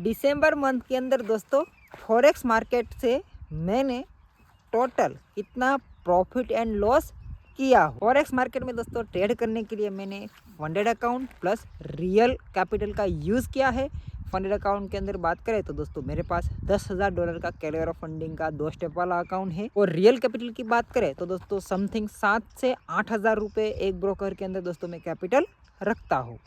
दिसंबर month के अंदर दोस्तों फॉरेक्स मार्केट से मैंने टोटल कितना प्रॉफिट एंड लॉस किया। फॉरेक्स मार्केट में दोस्तों ट्रेड करने के लिए मैंने funded account plus real capital का यूज़ किया है। फंडेड अकाउंट के अंदर बात करें तो दोस्तों मेरे पास $10,000 का कैलियर ऑफ फंडिंग का 2 स्टेप वाला अकाउंट है। और रियल कैपिटल की बात करें तो दोस्तों समथिंग 7 से 8,000 रुपये एक ब्रोकर के अंदर दोस्तों मैं कैपिटल रखता हूँ।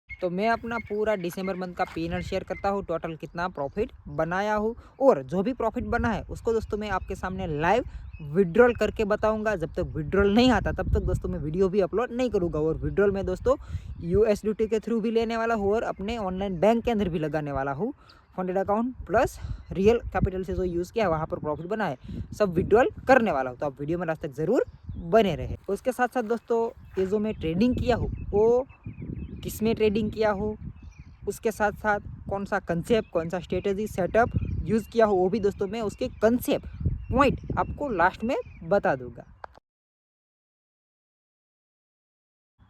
तो मैं अपना पूरा दिसंबर मंथ का P&L शेयर करता हूँ, टोटल कितना प्रॉफिट बनाया हूँ और जो भी प्रॉफिट बना है उसको दोस्तों मैं आपके सामने लाइव विड्रॉल करके बताऊंगा। जब तक विड्रॉल नहीं आता तब तक दोस्तों मैं वीडियो भी अपलोड नहीं करूँगा। और विड्रॉल में दोस्तों USDT के थ्रू भी लेने वाला हूँ और अपने ऑनलाइन बैंक के अंदर भी लगाने वाला हूँ। Funded account plus real capital से जो यूज़ किया है वहाँ पर प्रॉफिट बना है सब विड्रॉल करने वाला हूँ। तो आप वीडियो में लास्ट तक ज़रूर बने रहे। उसके साथ साथ दोस्तों ये जो मैं ट्रेडिंग किया हूँ वो किस में ट्रेडिंग किया हो, उसके साथ साथ कौन सा कंसेप्ट कौन सा स्ट्रेटजी सेटअप यूज़ किया हो वो भी दोस्तों मैं उसके कंसेप्ट पॉइंट आपको लास्ट में बता दूंगा।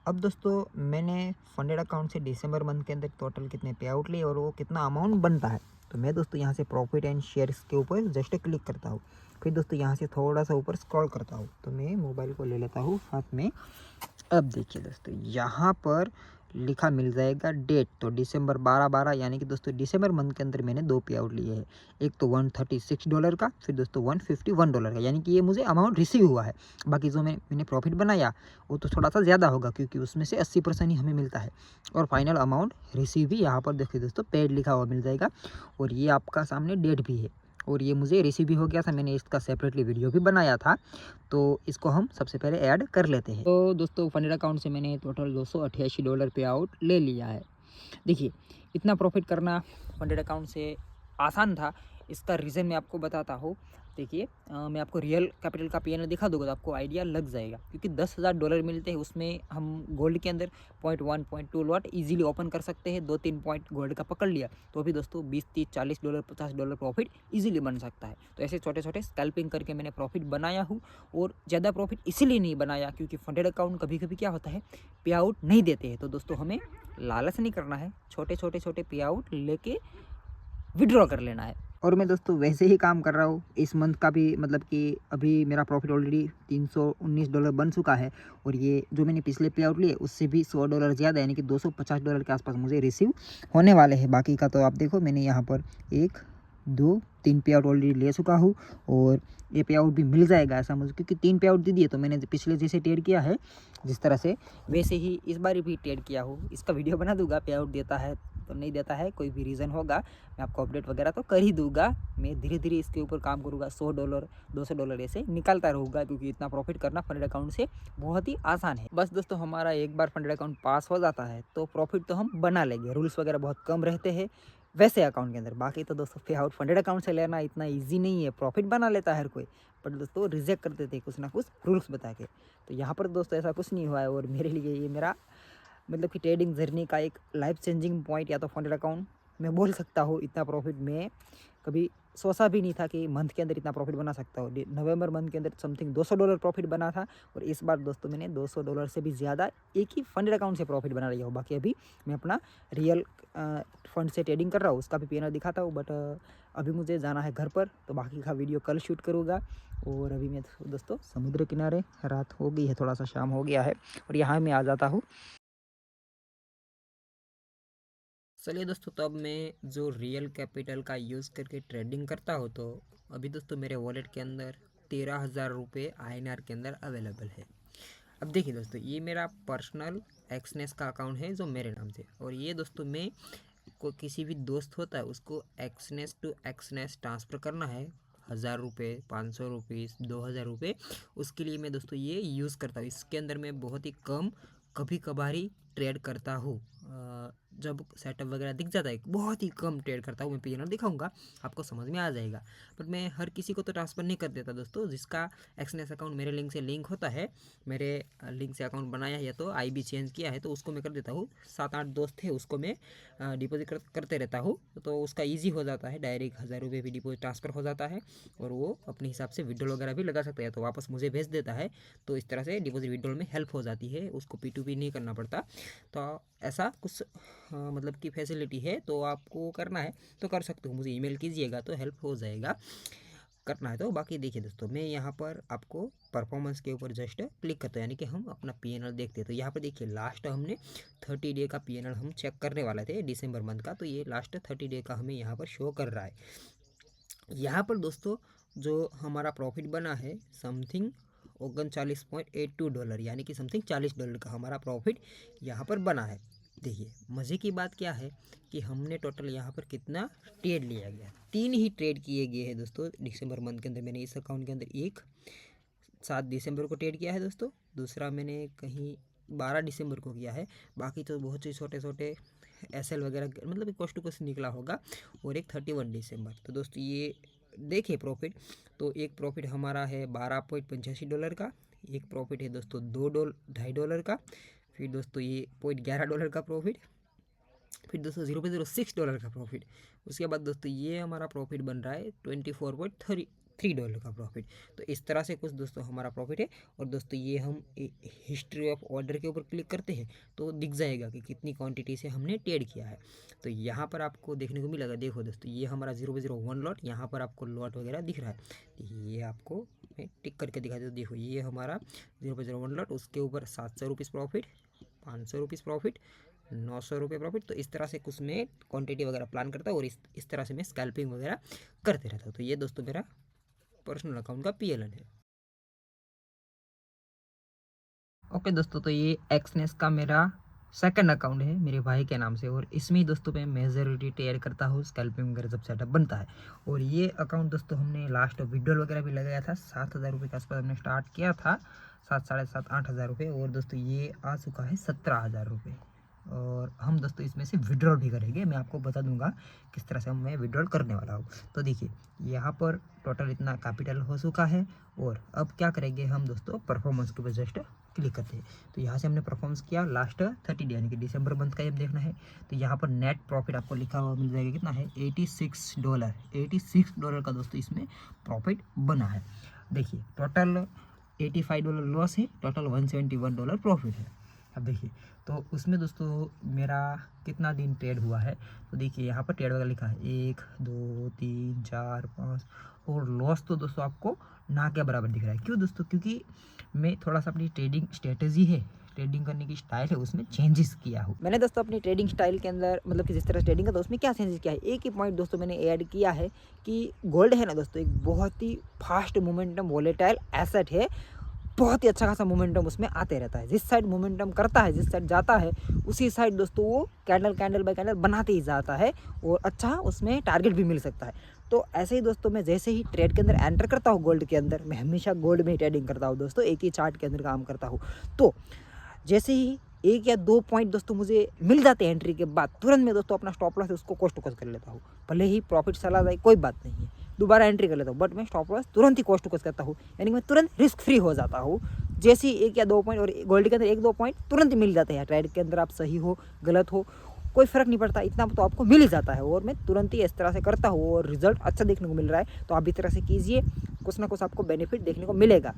अब दोस्तों मैंने फंडेड अकाउंट से दिसंबर मंथ के अंदर टोटल कितने पे आउट लिए और वो कितना अमाउंट बनता है। तो मैं दोस्तों यहाँ से प्रॉफिट एंड शेयर्स के ऊपर जस्ट क्लिक करता हूँ। फिर दोस्तों यहाँ से थोड़ा सा ऊपर स्क्रॉल करता हूँ। तो मैं मोबाइल को ले लेता हूँ हाथ में। अब देखिए दोस्तों यहाँ पर लिखा मिल जाएगा डेट। तो दिसंबर 12/12 यानी कि दोस्तों दिसंबर मंथ के अंदर मैंने 2 पे आउट लिए हैं। एक तो $136 का, फिर दोस्तों $151 का, यानी कि ये मुझे अमाउंट रिसीव हुआ है। बाकी जो मैंने प्रॉफिट बनाया वो तो थोड़ा सा ज़्यादा होगा क्योंकि उसमें से 80% ही हमें मिलता है। और फाइनल अमाउंट रिसीव भी यहाँ पर देखिए दोस्तों पेड लिखा हुआ मिल जाएगा। और ये आपका सामने डेट भी है और ये मुझे रिसीव भी हो गया था। मैंने इसका सेपरेटली वीडियो भी बनाया था, तो इसको हम सबसे पहले ऐड कर लेते हैं। तो दोस्तों फंडेड अकाउंट से मैंने टोटल $288 पे आउट ले लिया है। देखिए इतना प्रॉफिट करना फंडेड अकाउंट से आसान था। इसका रीज़न मैं आपको बताता हूँ। देखिए मैं आपको रियल कैपिटल का P&L दिखा दूंगा तो आपको आइडिया लग जाएगा। क्योंकि $10,000 मिलते हैं उसमें हम गोल्ड के अंदर 0.1 0.2 लॉट ईजिली ओपन कर सकते हैं। 2-3 पॉइंट गोल्ड का पकड़ लिया तो भी दोस्तों $20-30 $40 $50 प्रॉफिट ईजिली बन सकता है। तो ऐसे छोटे छोटे स्कैल्पिंग करके मैंने प्रॉफिट बनाया हूँ। और ज़्यादा प्रॉफिट इसीलिए नहीं बनाया क्योंकि फंडेड अकाउंट कभी कभी क्या होता है पे आउट नहीं देते हैं। तो दोस्तों हमें लालच नहीं करना है, छोटे पे आउट लेके विड्रॉ कर लेना है। और मैं दोस्तों वैसे ही काम कर रहा हूँ इस मंथ का भी, मतलब कि अभी मेरा प्रॉफिट ऑलरेडी $319 बन चुका है। और ये जो मैंने पिछले पे आउट लिए उससे भी $100 ज़्यादा यानी कि $250 के आसपास मुझे रिसीव होने वाले हैं। बाकी का तो आप देखो मैंने यहाँ पर 1 2 3 पे आउट ऑलरेडी ले चुका हूँ और ये पे आउट भी मिल जाएगा ऐसा मुझे, क्योंकि 3 पे आउट दे दिए। तो मैंने पिछले जैसे ट्रेड किया है जिस तरह से वैसे ही इस बार भी ट्रेड किया हूँ। इसका वीडियो बना दूंगा, पे आउट देता है तो नहीं देता है, कोई भी रीज़न होगा मैं आपको अपडेट वगैरह तो कर ही दूंगा। मैं धीरे धीरे इसके ऊपर काम करूँगा, $100 $200 ऐसे निकालता रहूँगा क्योंकि इतना प्रॉफिट करना फंडेड अकाउंट से बहुत ही आसान है। बस दोस्तों हमारा एक बार फंडेड अकाउंट पास हो जाता है तो प्रॉफिट तो हम बना लेंगे। रूल्स वगैरह बहुत कम रहते हैं वैसे अकाउंट के अंदर। बाकी तो दोस्तों पे आउट फंडेड अकाउंट से लेना इतना ईजी नहीं है। प्रॉफिट बना लेता है हर कोई, बट दोस्तों रिजेक्ट कर देते कुछ ना कुछ रूल्स बता के। तो यहाँ पर दोस्तों ऐसा कुछ नहीं हुआ है और मेरे लिए ये मेरा मतलब कि ट्रेडिंग जर्नी का एक लाइफ चेंजिंग पॉइंट या तो फंडेड अकाउंट मैं बोल सकता हूँ। इतना प्रॉफिट मैं कभी सोचा भी नहीं था कि मंथ के अंदर इतना प्रॉफिट बना सकता हूँ। नवंबर मंथ के अंदर समथिंग $200 प्रॉफिट बना था और इस बार दोस्तों मैंने $200 से भी ज़्यादा एक ही फंडेड अकाउंट से प्रॉफिट बना लिया हूँ। बाकी अभी मैं अपना रियल फंड से ट्रेडिंग कर रहा हूँ, उसका भी P&L दिखाता हूँ। बट अभी मुझे जाना है घर पर तो बाकी का वीडियो कल शूट करूँगा। और अभी मैं दोस्तों समुद्र किनारे, रात हो गई है, थोड़ा सा शाम हो गया है और यहाँ मैं आ जाता हूँ। चलिए दोस्तों तो अब मैं जो रियल कैपिटल का यूज़ करके ट्रेडिंग करता हूँ तो अभी दोस्तों मेरे वॉलेट के अंदर 13,000 रुपये INR के अंदर अवेलेबल है। अब देखिए दोस्तों ये मेरा पर्सनल एक्सनेस का अकाउंट है जो मेरे नाम से। और ये दोस्तों मैं को किसी भी दोस्त होता है उसको एक्सनेस टू एक्सनेस ट्रांसफ़र करना है 1,000 रुपये, 500 रुपीज़, 2,000 रुपये, उसके लिए मैं दोस्तों ये यूज़ करता हूँ। इसके अंदर मैं बहुत ही कम कभी कभार ही ट्रेड करता हूँ। जब सेटअप वगैरह दिख जाता है, बहुत ही कम ट्रेड करता हूँ मैं, पीएनआर दिखाऊंगा आपको समझ में आ जाएगा। पर मैं हर किसी को तो ट्रांसफ़र नहीं कर देता दोस्तों। जिसका एक्सनेस अकाउंट मेरे लिंक से लिंक होता है, मेरे लिंक से अकाउंट बनाया है या तो आईबी चेंज किया है, तो उसको मैं कर देता हूँ। 7-8 दोस्त थे, उसको मैं डिपॉजिट करते रहता हूँ, तो उसका ईजी हो जाता है, डायरेक्ट 1000 रुपये भी डिपॉजिट ट्रांसफ़र हो जाता है और वो अपने हिसाब से विड्रॉल वगैरह भी लगा सकता है, तो वापस मुझे भेज देता है। तो इस तरह से डिपॉजिट विड्रॉल में हेल्प हो जाती है, उसको P2P नहीं करना पड़ता। तो ऐसा कुछ मतलब की फैसिलिटी है, तो आपको करना है तो कर सकते हो, मुझे ईमेल कीजिएगा तो हेल्प हो जाएगा, करना है तो। बाकी देखिए दोस्तों, मैं यहाँ पर आपको परफॉर्मेंस के ऊपर जस्ट क्लिक करते हैं, यानी कि हम अपना पीएनएल देखते हैं। तो यहाँ पर देखिए लास्ट हमने 30 डे का पीएनएल हम चेक करने वाले थे दिसंबर मंथ का, तो ये लास्ट 30 डे का हमें यहाँ पर शो कर रहा है। यहाँ पर दोस्तों जो हमारा प्रॉफिट बना है समथिंग $39.82, यानी कि समथिंग $40 का हमारा प्रॉफिट यहाँ पर बना है। देखिए मज़े की बात क्या है कि हमने टोटल यहाँ पर कितना ट्रेड लिया गया, 3 ही ट्रेड किए गए हैं दोस्तों दिसंबर मंथ के अंदर। मैंने इस अकाउंट के अंदर एक 7 दिसंबर को ट्रेड किया है दोस्तों, दूसरा मैंने कहीं 12 दिसंबर को किया है, बाकी तो बहुत से छोटे छोटे एसएल वगैरह मतलब कॉस्ट टू कॉस्ट निकला होगा, और एक 31 दिसंबर। तो दोस्तों ये देखिए प्रॉफिट, तो एक प्रॉफिट हमारा है $12.85 का, एक प्रॉफिट है दोस्तों $2.5 का, फिर दोस्तों ये $0.11 का प्रॉफिट, फिर दोस्तों $0.06 का प्रॉफिट। उसके बाद दोस्तों ये हमारा प्रॉफिट बन रहा है $24.33 का प्रॉफिट। तो इस तरह से कुछ दोस्तों हमारा प्रॉफिट है। और दोस्तों ये हम हिस्ट्री ऑफ ऑर्डर के ऊपर क्लिक करते हैं तो दिख जाएगा कि कितनी क्वांटिटी से हमने ट्रेड किया है। तो यहाँ पर आपको देखने को मिलेगा, देखो दोस्तों ये हमारा 0.01 लॉट, यहाँ पर आपको लॉट वगैरह दिख रहा है, ये आपको मैं टिक करके दिखा देता हूँ। देखो ये हमारा 0.01 लॉट, उसके ऊपर 700 रुपीज़ प्रॉफिट, 500 रुपीज़ प्रॉफिट, 900 रुपये प्रॉफिट। तो इस तरह से कुछ मैं क्वांटिटी वगैरह प्लान करता हूँ और इस तरह से मैं स्कैल्पिंग वगैरह करते रहता हूँ। तो ये दोस्तों मेरा पर्सनल अकाउंट का पीएलएन है। ओके दोस्तों, तो ये एक्सनेस का मेरा सेकंड अकाउंट है मेरे भाई के नाम से, और इसमें ही दोस्तों मैं मेजॉरिटी ट्रेड करता हूँ, स्कैल्पिंग वगैरह जब सेटअप बनता है। और ये अकाउंट दोस्तों हमने लास्ट विड्रॉल वगैरह भी लगाया था, 7,000 रुपये के आसपास हमने स्टार्ट किया था, 7, साढ़े 7, 8,000 रुपये, और दोस्तों ये आ चुका है 17,000 रुपये। और हम दोस्तों इसमें से विड्रॉल भी करेंगे, मैं आपको बता दूंगा किस तरह से मैं विड्रॉल करने वाला हूँ। तो देखिए यहाँ पर टोटल इतना कैपिटल हो चुका है, और अब क्या करेंगे हम दोस्तों, परफॉर्मेंस के ऊपर जस्ट क्लिक करते हैं। तो यहाँ से हमने परफॉर्मेंस किया लास्ट 30 डे, यानी कि दिसंबर मंथ का ये देखना है। तो यहाँ पर नेट प्रॉफिट आपको लिखा हुआ मिल जाएगा, कितना है $86 का दोस्तों इसमें प्रॉफिट बना है। देखिए टोटल $85 लॉस है, टोटल $171 प्रॉफिट है। अब देखिए तो उसमें दोस्तों मेरा कितना दिन ट्रेड हुआ है, तो देखिए यहाँ पर ट्रेड वगैरह लिखा है 1, 2, 3, 4, 5, और लॉस तो दोस्तों आपको ना के बराबर दिख रहा है। क्यों दोस्तों, क्योंकि मैं थोड़ा सा अपनी ट्रेडिंग स्ट्रेटजी है, ट्रेडिंग करने की स्टाइल है, उसमें चेंजेस किया हूँ मैंने दोस्तों अपनी ट्रेडिंग स्टाइल के अंदर, मतलब कि जिस तरह ट्रेडिंग का, तो उसमें क्या चेंजेस किया है, एक ही पॉइंट दोस्तों मैंने ऐड किया है कि गोल्ड है ना दोस्तों, एक बहुत ही फास्ट मोमेंटम वोलेटाइल एसेट है, बहुत ही अच्छा खासा मोमेंटम उसमें आते रहता है। जिस साइड मोमेंटम करता है, जिस साइड जाता है, उसी साइड दोस्तों वो कैंडल बाय कैंडल बनाते ही जाता है, और अच्छा उसमें टारगेट भी मिल सकता है। तो ऐसे ही दोस्तों मैं जैसे ही ट्रेड के अंदर एंटर करता हूँ गोल्ड के अंदर, मैं हमेशा गोल्ड में ही ट्रेडिंग करता हूँ दोस्तों, एक ही चार्ट के अंदर काम करता हूँ। तो जैसे ही 1 या 2 पॉइंट दोस्तों मुझे मिल जाते हैं एंट्री के बाद, तुरंत मैं दोस्तों अपना स्टॉप लॉस उसको कॉस्ट टू कॉस्ट कर लेता हूँ। भले ही प्रॉफिट चला जाए कोई बात नहीं है, दोबारा एंट्री कर लेता हूँ, बट मैं स्टॉप लॉस तुरंत ही कॉस्ट टू कॉस्ट करता हूँ, यानी मैं तुरंत रिस्क फ्री हो जाता हूँ। जैसे ही 1 या 2 पॉइंट, और गोल्ड के अंदर 1-2 पॉइंट तुरंत मिल जाते हैं, ट्रेड के अंदर आप सही हो गलत हो कोई फ़र्क नहीं पड़ता, इतना तो आपको मिल ही जाता है, और मैं तुरंत ही इस तरह से करता हूँ और रिजल्ट अच्छा देखने को मिल रहा है। तो आप भी तरह से कीजिए, कुछ ना कुछ आपको बेनिफिट देखने को मिलेगा।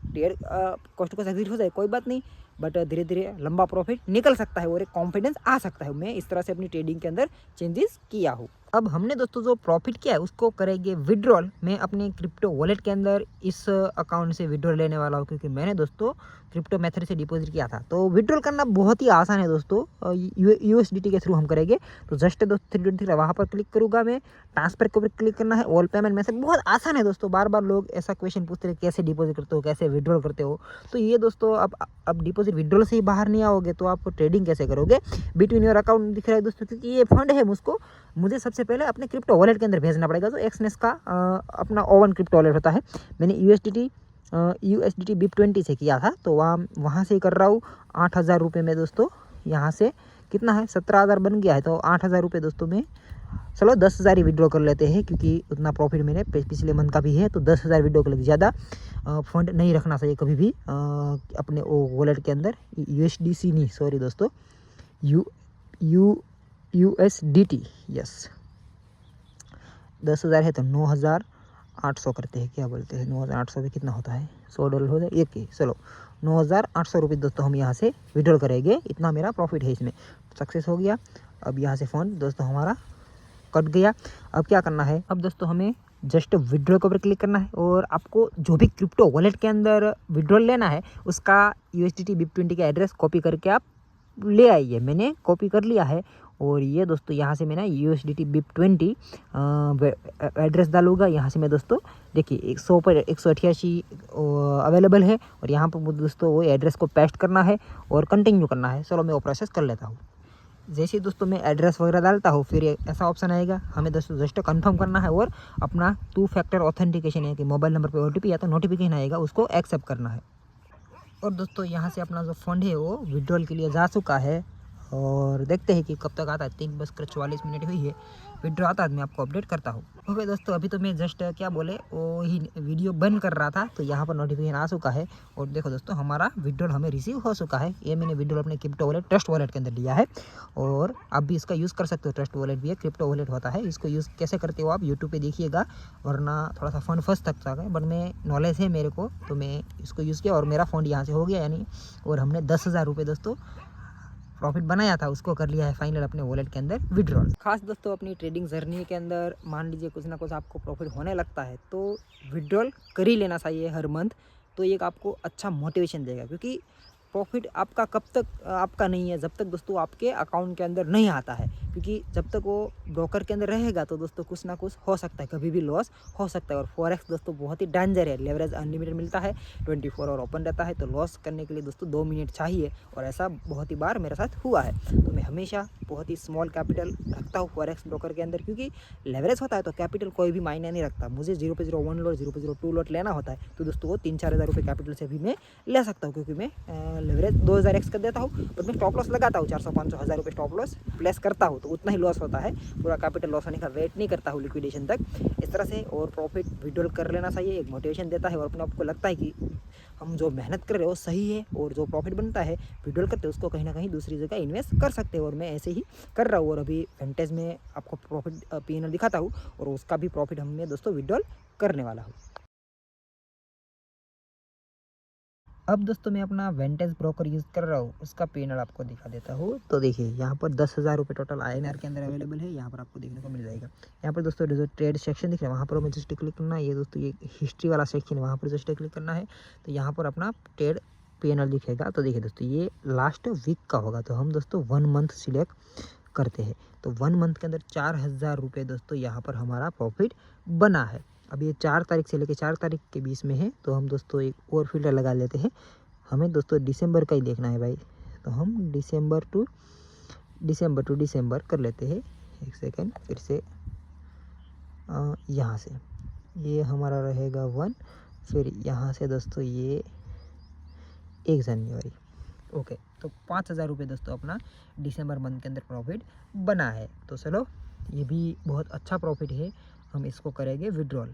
Trade cost to cost exit हो जाए कोई बात नहीं, बट धीरे धीरे लंबा प्रॉफिट निकल सकता है और एक कॉन्फिडेंस आ सकता है। मैं इस तरह से अपनी ट्रेडिंग के अंदर चेंजेस किया हूँ। अब हमने दोस्तों जो प्रॉफिट किया है उसको करेंगे विड्रॉल। मैं अपने क्रिप्टो वॉलेट के अंदर इस अकाउंट से विड्रॉल लेने वाला हूँ, क्योंकि मैंने दोस्तों क्रिप्टो मेथड से डिपॉजिट किया था। तो विड्रॉल करना बहुत ही आसान है दोस्तों, USDT के थ्रू हम करेंगे। तो जस्ट दोस्तों 3 वहाँ पर क्लिक करूँगा मैं, ट्रांसफर के ऊपर क्लिक करना है, ऑल पेमेंट में से बहुत आसान है दोस्तों। बार बार लोग ऐसा क्वेश्चन पूछते हैं कैसे डिपॉजिट करते हो, कैसे विड्रॉल करते हो। तो ये दोस्तों अब डिपॉजिट विड्रॉल से ही बाहर नहीं आओगे तो आप ट्रेडिंग कैसे करोगे। बिटवीन योर अकाउंट दिख रहा है दोस्तों, क्योंकि ये फंड है मुझे सबसे पहले अपने क्रिप्टो वॉलेट के अंदर भेजना पड़ेगा। तो एक्सनेस का अपना ओवन क्रिप्टो वॉलेट होता है। मैंने USDT BIP20 से किया था, तो वहाँ से कर रहा हूँ 8,000 रुपये में दोस्तों यहाँ से कितना है 17,000 बन गया है, तो 8,000 रुपये दोस्तों में, चलो 10,000 ही विड्रॉ कर लेते हैं क्योंकि उतना प्रॉफिट मैंने पिछले मंथ का भी है, तो 10,000 विड्रॉ कर लेते। ज़्यादा फंड नहीं रखना चाहिए कभी भी अपने वॉलेट के अंदर। USDC नहीं, सॉरी दोस्तों, USDT, यस। 10,000 है तो 9,800 करते हैं, क्या बोलते हैं, 9,800 भी कितना होता है, $100 हो जाए एक ही, चलो 9,800 रुपये दोस्तों हम यहाँ से विड्रॉल करेंगे। इतना मेरा प्रॉफिट है इसमें, सक्सेस हो गया। अब यहाँ से फंड दोस्तों हमारा कट गया। अब क्या करना है, अब दोस्तों हमें जस्ट विड्रॉ के ऊपर क्लिक करना है और आपको जो भी क्रिप्टो वॉलेट के अंदर विड्रॉल लेना है उसका USDT BIP20 का एड्रेस कॉपी करके आप ले आइए। मैंने कॉपी कर लिया है और ये दोस्तों यहाँ से मैंने USDT BIP20 एड्रेस डालूंगा। यहाँ से मैं दोस्तों देखिए 100 पर 188 अवेलेबल है और यहाँ पर दोस्तों वो एड्रेस को पेस्ट करना है और कंटिन्यू करना है। चलो मैं वो प्रोसेस कर लेता हूँ। जैसे ही दोस्तों मैं एड्रेस वगैरह डालता हूँ फिर ऐसा ऑप्शन आएगा, हमें दोस्तों जस्ट कंफर्म करना है और अपना 2 फैक्टर ऑथेंटिकेशन है कि मोबाइल नंबर पे OTP या तो नोटिफिकेशन आएगा, उसको एक्सेप्ट करना है। और दोस्तों यहाँ से अपना जो फंड है वो विड्रॉल के लिए जा चुका है और देखते हैं कि कब तक आता है। 3:44 हुई है, विड्रॉ आता है मैं आपको अपडेट करता हूँ। ओके दोस्तों, अभी तो मैं जस्ट क्या बोले वो ही वीडियो बंद कर रहा था, तो यहाँ पर नोटिफिकेशन आ चुका है और देखो दोस्तों हमारा विड्रॉल हमें रिसीव हो चुका है। ये मैंने विड्रॉल अपने क्रिप्टो वॉलेट ट्रस्ट वॉलेट के अंदर लिया है और आप भी इसका यूज़ कर सकते हो। ट्रस्ट वॉलेट भी है, क्रिप्टो वॉलेट होता है। इसको यूज़ कैसे करते हो आप यूट्यूब पर देखिएगा, वरना थोड़ा सा फंड फंस सकता है, बट मैं नॉलेज है मेरे को, तो मैं इसको यूज़ किया और मेरा फंड यहाँ से हो गया यानी, और हमने 10,000 रुपये दोस्तों प्रॉफिट बनाया था उसको कर लिया है फाइनल अपने वॉलेट के अंदर विड्रॉल। खास दोस्तों अपनी ट्रेडिंग जर्नी के अंदर मान लीजिए कुछ ना कुछ आपको प्रॉफिट होने लगता है तो विड्रॉल कर ही लेना चाहिए हर मंथ, तो एक आपको अच्छा मोटिवेशन देगा। क्योंकि प्रॉफिट आपका कब तक आपका नहीं है, जब तक दोस्तों आपके अकाउंट के अंदर नहीं आता है। क्योंकि जब तक वो ब्रोकर के अंदर रहेगा तो दोस्तों कुछ ना कुछ हो सकता है, कभी भी लॉस हो सकता है। और फॉरेक्स दोस्तों बहुत ही डेंजर है, लेवरेज अनलिमिटेड मिलता है, 24 आवर ओपन रहता है, तो लॉस करने के लिए दोस्तों 2 मिनट चाहिए और ऐसा बहुत ही बार मेरे साथ हुआ है। तो मैं हमेशा बहुत ही स्मॉल कैपिटल रखता हूँ फॉरेक्स ब्रोकर के अंदर, क्योंकि लेवरेज होता है तो कैपिटल कोई भी मायने नहीं रखता। मुझे 0.01 लॉट 0.02 लॉट लेना होता है तो दोस्तों वो 3-4 हज़ार रुपये कैपिटल से भी मैं ले सकता हूँ, क्योंकि मैं लेवरेज 2000x कर देता हूँ, बट मैं स्टॉप लॉस लगाता हूँ 400-500 हज़ार रुपये स्टॉप लॉस प्लेस करता हूँ, तो उतना ही लॉस होता है, पूरा कैपिटल लॉस होने का वेट नहीं करता हूँ लिक्विडेशन तक इस तरह से। और प्रॉफिट विड्रॉल कर लेना चाहिए, एक मोटिवेशन देता है और अपने आपको लगता है कि हम जो मेहनत कर रहे हो सही है और जो प्रॉफिट बनता है विड्रॉल करते हैं उसको कहीं ना कहीं दूसरी जगह इन्वेस्ट कर सकते हो। और मैं ऐसे ही कर रहा हूँ और अभी वेंटेज में आपको प्रॉफिट P&L दिखाता हूँ और उसका भी प्रॉफिट हमने दोस्तों विड्रॉल करने वाला हूँ। अब दोस्तों मैं अपना वेंटेज ब्रोकर यूज़ कर रहा हूँ, उसका P&L आपको दिखा देता हूँ। तो देखिए यहाँ पर 10,000 रुपये टोटल INR के अंदर अवेलेबल है, यहाँ पर आपको देखने को मिल जाएगा। यहाँ पर दोस्तों जो ट्रेड सेक्शन दिख रहा है वहाँ पर हमें जस्ट क्लिक करना है। ये दोस्तों ये हिस्ट्री वाला सेक्शन है, वहाँ पर जस्ट क्लिक करना है, तो यहाँ पर अपना ट्रेड P&L दिखेगा। तो देखिए दोस्तों ये लास्ट वीक का होगा, तो हम दोस्तों 1 मंथ सिलेक्ट करते हैं, तो 1 मंथ के अंदर 4,000 रुपये दोस्तों यहाँ पर हमारा प्रॉफिट बना है। अब ये 4 तारीख से लेकर 4 तारीख के बीच में है, तो हम दोस्तों एक और फिल्टर लगा लेते हैं। हमें दोस्तों दिसंबर का ही देखना है भाई, तो हम दिसंबर टू दिसंबर कर लेते हैं। एक सेकेंड, फिर से यहाँ से ये हमारा रहेगा 1, फिर यहाँ से दोस्तों ये 1 जनवरी। ओके, तो 5,000 रुपये दोस्तों अपना दिसंबर मंथ के अंदर प्रॉफिट बना है। तो चलो ये भी बहुत अच्छा प्रॉफिट है, हम इसको करेंगे विड्रॉल।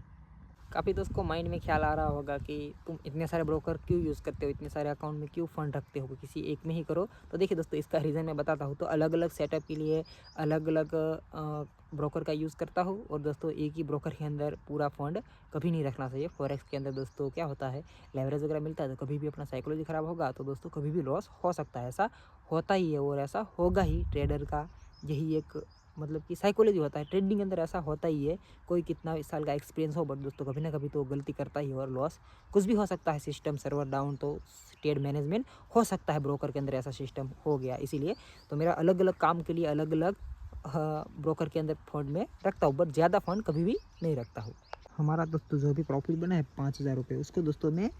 काफ़ी दोस्तों को माइंड में ख्याल आ रहा होगा कि तुम इतने सारे ब्रोकर क्यों यूज़ करते हो, इतने सारे अकाउंट में क्यों फंड रखते हो, किसी एक में ही करो। तो देखिए दोस्तों इसका रीज़न मैं बताता हूँ। तो अलग अलग सेटअप के लिए अलग अलग ब्रोकर का यूज़ करता हूँ और दोस्तों एक ही ब्रोकर के अंदर पूरा फंड कभी नहीं रखना चाहिए। फॉरेक्स के अंदर दोस्तों क्या होता है, लेवरेज वगैरह मिलता है तो कभी भी अपना साइकोलॉजी ख़राब होगा तो दोस्तों कभी भी लॉस हो सकता है। ऐसा होता ही है और ऐसा होगा ही, ट्रेडर का यही एक मतलब कि साइकोलॉजी होता है, ट्रेडिंग के अंदर ऐसा होता ही है। कोई कितना साल का एक्सपीरियंस हो बट दोस्तों कभी ना कभी तो गलती करता ही है और लॉस कुछ भी हो सकता है। सिस्टम सर्वर डाउन तो ट्रेड मैनेजमेंट हो सकता है, ब्रोकर के अंदर ऐसा सिस्टम हो गया। इसीलिए तो मेरा अलग अलग काम के लिए अलग अलग ब्रोकर के अंदर फंड में रखता हूँ, बट ज़्यादा फंड कभी भी नहीं रखता हूँ। हमारा दोस्तों जो भी प्रॉफिट बना है 5,000 रुपये, उसको दोस्तों मैं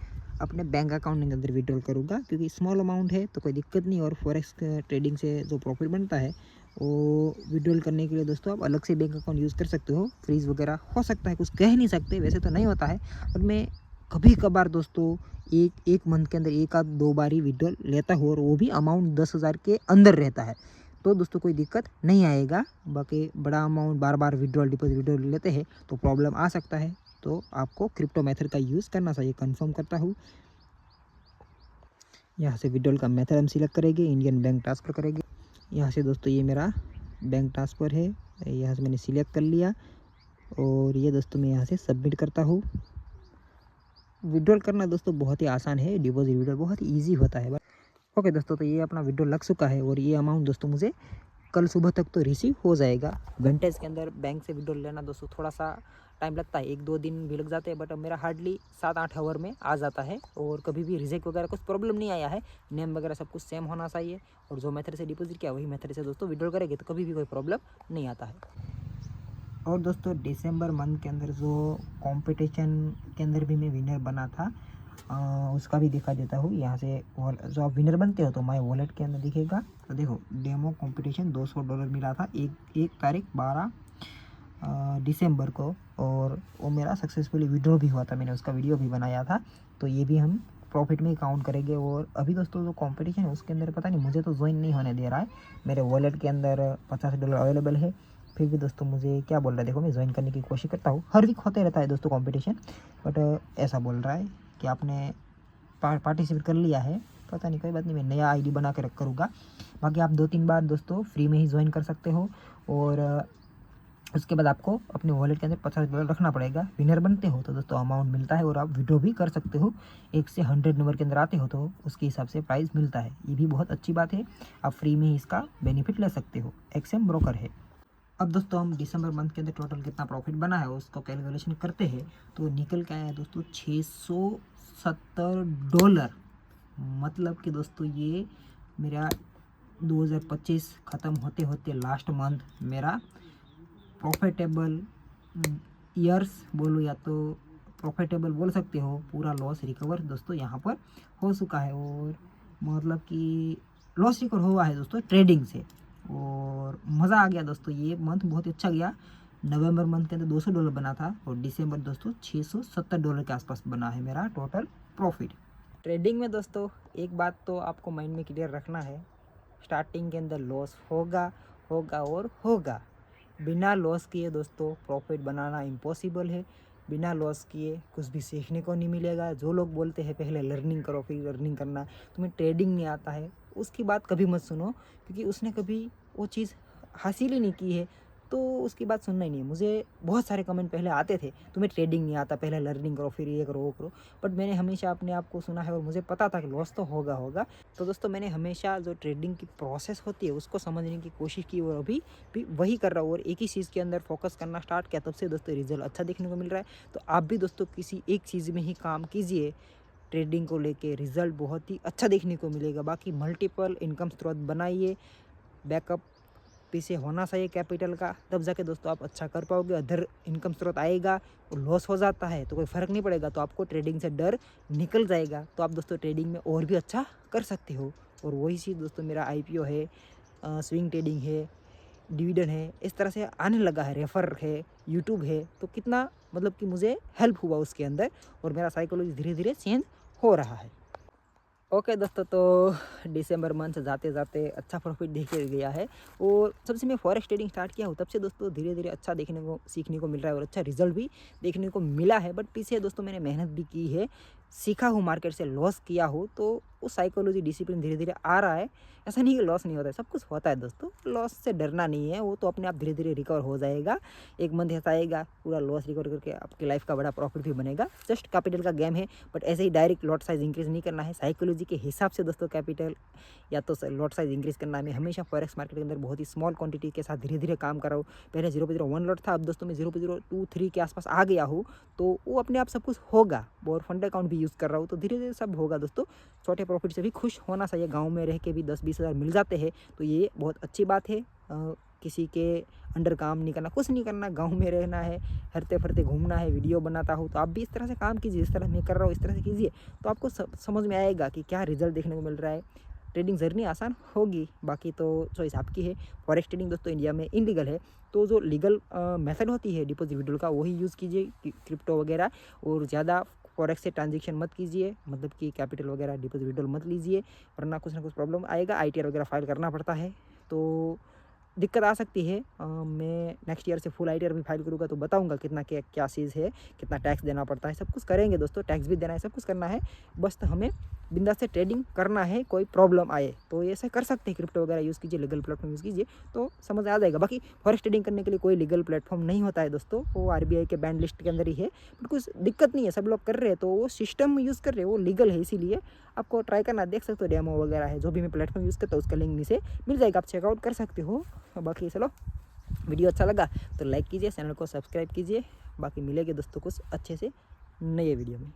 अपने बैंक अकाउंट के अंदर विड्रॉल करूँगा, क्योंकि स्मॉल अमाउंट है तो कोई दिक्कत नहीं। और फॉरेक्स ट्रेडिंग से जो प्रॉफिट बनता है वो विड्रॉल करने के लिए दोस्तों आप अलग से बैंक अकाउंट यूज़ कर सकते हो। फ्रीज वगैरह हो सकता है, कुछ कह नहीं सकते, वैसे तो नहीं होता है, बट मैं कभी कभार दोस्तों एक मंथ के अंदर 1 आध 2 बार ही विड्रॉल लेता हूँ और वो भी अमाउंट 10,000 के अंदर रहता है। तो दोस्तों कोई दिक्कत नहीं आएगा। बाकी बड़ा अमाउंट बार बार विड्रॉल डिपॉजिट विड्रॉल लेते हैं तो प्रॉब्लम आ सकता है, तो आपको क्रिप्टो मेथड का यूज़ करना चाहिए। कंफर्म करता हूँ। यहाँ से विड्रॉल का मेथड हम सिलेक्ट करेंगे, इंडियन बैंक ट्रांसफ़र करेंगे। यहाँ से दोस्तों ये मेरा बैंक ट्रांसफ़र है, यहाँ से मैंने सिलेक्ट कर लिया और ये दोस्तों मैं यहाँ से सबमिट करता हूँ। विड्रॉल करना दोस्तों बहुत ही आसान है, डिपॉजिट विड्रॉल बहुत ही ईजी होता है। ओके दोस्तों, तो ये अपना विड्रॉल लग चुका है और ये अमाउंट दोस्तों मुझे कल सुबह तक तो रिसीव हो जाएगा। घंटेज के अंदर बैंक से विड्रॉल लेना दोस्तों थोड़ा सा टाइम लगता है, 1-2 दिन भी लग जाते हैं, बट मेरा हार्डली 7-8 आवर में आ जाता है और कभी भी रिजेक्ट वगैरह कुछ प्रॉब्लम नहीं आया है। नेम वगैरह सब कुछ सेम होना चाहिए और जो मेथड से डिपॉजिट किया वही मेथड से दोस्तों विड्रॉल करेंगे तो कभी भी कोई प्रॉब्लम नहीं आता है। और दोस्तों दिसंबर मंथ के अंदर जो कंपटीशन के अंदर भी मैं विनर बना था, उसका भी दिखा देता हूँ। यहाँ से जो आप विनर बनते हो तो माय वॉलेट के अंदर दिखेगा। तो देखो डेमो कंपटीशन $200 मिला था एक तारीख 12 दिसंबर को, और वो मेरा सक्सेसफुली विड्रॉ भी हुआ था। मैंने उसका वीडियो भी बनाया था, तो ये भी हम प्रॉफिट में ही काउंट करेंगे। और अभी दोस्तों जो कंपटीशन है उसके अंदर पता नहीं मुझे तो ज्वाइन नहीं होने दे रहा है। मेरे वॉलेट के अंदर $50 अवेलेबल है, फिर भी दोस्तों मुझे क्या बोल रहा है, देखो मैं ज्वाइन करने की कोशिश करता हूँ। हर वीक होते रहता है दोस्तों कंपटीशन, बट ऐसा बोल रहा है कि आपने पार्टिसिपेट कर लिया है। पता नहीं, कोई बात नहीं, मैं नया आईडी बना के रख करूँगा। बाकी आप 2-3 बार दोस्तों फ्री में ही ज्वाइन कर सकते हो और उसके बाद आपको अपने वॉलेट के अंदर $50 रखना पड़ेगा। विनर बनते हो तो दोस्तों अमाउंट मिलता है और आप विड्रॉ भी कर सकते हो। 1 से 100 नंबर के अंदर आते हो तो उसके हिसाब से प्राइस मिलता है। ये भी बहुत अच्छी बात है, आप फ्री में ही इसका बेनिफिट ले सकते हो। एक्सएम ब्रोकर है। अब दोस्तों हम दिसंबर मंथ के अंदर टोटल कितना प्रॉफिट बना है उसको कैलकुलेशन करते हैं, तो निकल के आया है दोस्तों $670। मतलब कि दोस्तों ये मेरा 2025 ख़त्म होते होते लास्ट मंथ मेरा प्रॉफिटेबल ईयर्स बोलो या तो प्रॉफिटेबल बोल सकते हो, पूरा लॉस रिकवर दोस्तों यहाँ पर हो चुका है। और मतलब कि लॉस रिकवर हुआ है दोस्तों ट्रेडिंग से, और मज़ा आ गया दोस्तों। ये मंथ बहुत अच्छा गया। नवंबर मंथ के अंदर $200 बना था और दिसंबर दोस्तों $670 के आसपास बना है मेरा टोटल प्रॉफिट। ट्रेडिंग में दोस्तों एक बात तो आपको माइंड में क्लियर रखना है, स्टार्टिंग के अंदर लॉस होगा होगा और होगा। बिना लॉस किए दोस्तों प्रॉफिट बनाना इम्पॉसिबल है। बिना लॉस किए कुछ भी सीखने को नहीं मिलेगा। जो लोग बोलते हैं पहले लर्निंग करो फिर अर्निंग करना, तुम्हें ट्रेडिंग नहीं आता है, उसकी बात कभी मत सुनो, क्योंकि उसने कभी वो चीज़ हासिल ही नहीं की है, तो उसकी बात सुनना ही नहीं है। मुझे बहुत सारे कमेंट पहले आते थे, तुम्हें ट्रेडिंग नहीं आता, पहले लर्निंग करो फिर ये करो वो करो, बट मैंने हमेशा अपने आप को सुना है और मुझे पता था कि लॉस तो होगा होगा। तो दोस्तों मैंने हमेशा जो ट्रेडिंग की प्रोसेस होती है उसको समझने की कोशिश की और अभी भी वही कर रहा हूँ और एक ही चीज़ के अंदर फोकस करना स्टार्ट किया, तब से दोस्तों रिजल्ट अच्छा देखने को मिल रहा है। तो आप भी दोस्तों किसी एक चीज़ में ही काम कीजिए, ट्रेडिंग को लेके रिजल्ट बहुत ही अच्छा देखने को मिलेगा। बाकी मल्टीपल इनकम स्रोत बनाइए, बैकअप पीछे होना चाहिए कैपिटल का, तब जाके दोस्तों आप अच्छा कर पाओगे। अदर इनकम स्रोत आएगा और लॉस हो जाता है तो कोई फ़र्क नहीं पड़ेगा, तो आपको ट्रेडिंग से डर निकल जाएगा, तो आप दोस्तों ट्रेडिंग में और भी अच्छा कर सकते हो। और वही चीज़ दोस्तों मेरा IPO है, स्विंग ट्रेडिंग है, डिविडेंड है, इस तरह से आने लगा है, रेफर है, यूट्यूब है, तो कितना मतलब कि मुझे हेल्प हुआ उसके अंदर और मेरा साइकोलॉजी धीरे धीरे चेंज हो रहा है। ओके दोस्तों, तो दिसंबर मंथ जाते जाते अच्छा प्रॉफिट देखे गया है और जब से मैं फॉरेक्स ट्रेडिंग स्टार्ट किया हूँ तब से दोस्तों धीरे धीरे अच्छा देखने को सीखने को मिल रहा है और अच्छा रिजल्ट भी देखने को मिला है। बट पीछे दोस्तों मैंने मेहनत भी की है, सीखा हूँ, मार्केट से लॉस किया हूँ, तो वो साइकोलॉजी डिसिप्लिन धीरे धीरे आ रहा है। ऐसा नहीं कि लॉस नहीं होता है, सब कुछ होता है दोस्तों, लॉस से डरना नहीं है, वो तो अपने आप धीरे धीरे रिकवर हो जाएगा। एक मंथ ऐसा आएगा पूरा लॉस रिकवर करके आपकी लाइफ का बड़ा प्रॉफिट भी बनेगा। जस्ट कैपिटल का गेम है, बट ऐसे ही डायरेक्ट लॉट साइज इंक्रीज नहीं करना है, साइकोलॉजी के हिसाब से दोस्तों कैपिटल या तो लॉट साइज इंक्रीज करना है। मैं हमेशा फॉरेक्स मार्केट के अंदर बहुत ही स्मॉल क्वांटिटी के साथ धीरे धीरे काम कर रहा हूँ। पहले 0.01 लॉट था, अब दोस्तों मैं 0.23 के आसपास आ गया हूँ, तो वो अपने आप सब कुछ होगा। और फंड अकाउंट भी यूज़ कर रहा हूँ, तो धीरे धीरे सब होगा दोस्तों। छोटे प्रॉफिट से भी खुश होना चाहिए, गाँव में रह के भी 10-20 हज़ार मिल जाते हैं, तो ये बहुत अच्छी बात है। किसी के अंडर काम नहीं करना, कुछ नहीं करना, गांव में रहना है, हरते फरते घूमना है। वीडियो बनाता हूँ तो आप भी इस तरह से काम कीजिए, इस तरह मैं कर रहा हूँ इस तरह से कीजिए, तो आपको समझ में आएगा कि क्या रिजल्ट देखने को मिल रहा है। ट्रेडिंग जर्नी आसान होगी, बाकी तो चॉइस आपकी है। फॉरेक्स ट्रेडिंग दोस्तों इंडिया में इनलीगल है, तो जो लीगल मेथड होती है डिपॉजिट विड्रॉल का वही यूज़ कीजिए, क्रिप्टो वगैरह, और ज़्यादा फॉरेक्स से ट्रांजेक्शन मत कीजिए, मतलब कि कैपिटल वगैरह डिपॉजिट विड्रॉल मत लीजिए, वरना कुछ ना कुछ प्रॉब्लम आएगा। ITR वगैरह फाइल करना पड़ता है, तो दिक्कत आ सकती है। मैं नेक्स्ट ईयर से फुल ITR भी फाइल करूँगा तो बताऊँगा कितना क्या चीज़ है, कितना टैक्स देना पड़ता है, सब कुछ करेंगे दोस्तों। टैक्स भी देना है, सब कुछ करना है, बस तो हमें बिंदास से ट्रेडिंग करना है। कोई प्रॉब्लम आए तो ऐसे कर सकते हैं, क्रिप्टो वगैरह यूज़ कीजिए, लीगल प्लेटफॉर्म यूज़ कीजिए तो समझ आ जाएगा। बाकी फॉरेक्स ट्रेडिंग करने के लिए कोई लीगल प्लेटफॉर्म नहीं होता है दोस्तों, वो RBI के बैन लिस्ट के अंदर ही है, बट कुछ दिक्कत नहीं है, सब लोग कर रहे हैं तो वो सिस्टम यूज़ कर रहे हैं, वो लीगल है, इसीलिए आपको ट्राई करना। देख सकते हो डेमो वगैरह है, जो भी मैं प्लेटफॉर्म यूज़ करता हूँ उसका लिंक नीचे मिल जाएगा, आप चेकआउट कर सकते हो। बाकी चलो, वीडियो अच्छा लगा तो लाइक कीजिए, चैनल को सब्सक्राइब कीजिए। बाकी मिलेंगे दोस्तों कुछ अच्छे से नए वीडियो में।